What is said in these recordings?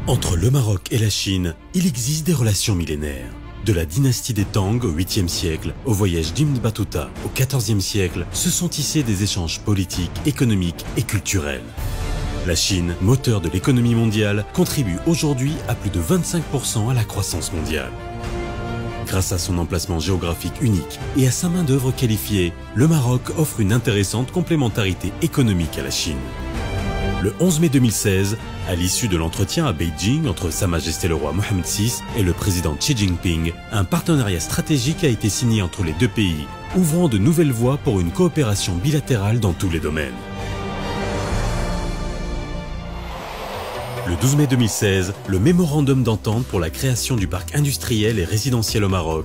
Entre le Maroc et la Chine, il existe des relations millénaires. De la dynastie des Tang au 8e siècle, au voyage d'Ibn Battuta au 14e siècle, se sont tissés des échanges politiques, économiques et culturels. La Chine, moteur de l'économie mondiale, contribue aujourd'hui à plus de 25% à la croissance mondiale. Grâce à son emplacement géographique unique et à sa main-d'œuvre qualifiée, le Maroc offre une intéressante complémentarité économique à la Chine. Le 11 mai 2016, à l'issue de l'entretien à Beijing entre Sa Majesté le roi Mohammed VI et le président Xi Jinping, un partenariat stratégique a été signé entre les deux pays, ouvrant de nouvelles voies pour une coopération bilatérale dans tous les domaines. Le 12 mai 2016, le mémorandum d'entente pour la création du parc industriel et résidentiel au Maroc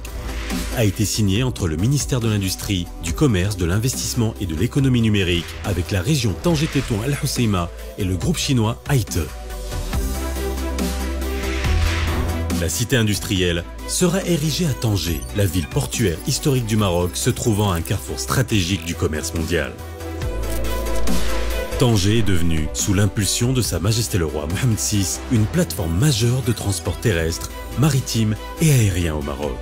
a été signé entre le ministère de l'Industrie, du Commerce, de l'Investissement et de l'Économie numérique avec la région Tanger-Tétouan Al Hoceima et le groupe chinois Haite. La cité industrielle sera érigée à Tanger, la ville portuaire historique du Maroc se trouvant à un carrefour stratégique du commerce mondial. Tanger est devenue, sous l'impulsion de Sa Majesté le roi Mohammed VI, une plateforme majeure de transport terrestre, maritime et aérien au Maroc.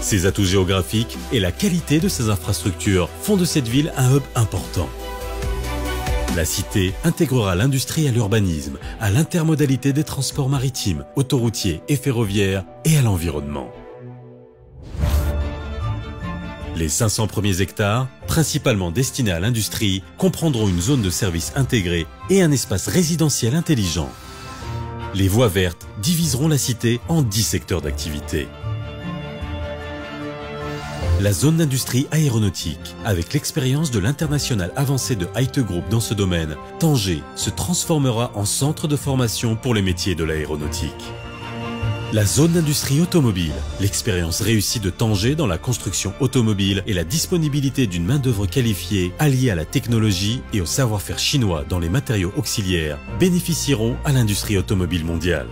Ses atouts géographiques et la qualité de ses infrastructures font de cette ville un hub important. La cité intégrera l'industrie et l'urbanisme, à l'intermodalité des transports maritimes, autoroutiers et ferroviaires et à l'environnement. Les 500 premiers hectares, principalement destinés à l'industrie, comprendront une zone de service intégrée et un espace résidentiel intelligent. Les voies vertes diviseront la cité en 10 secteurs d'activité. La zone d'industrie aéronautique, avec l'expérience de l'international avancé de Haite Group dans ce domaine, Tanger se transformera en centre de formation pour les métiers de l'aéronautique. La zone d'industrie automobile, l'expérience réussie de Tanger dans la construction automobile et la disponibilité d'une main-d'œuvre qualifiée alliée à la technologie et au savoir-faire chinois dans les matériaux auxiliaires bénéficieront à l'industrie automobile mondiale.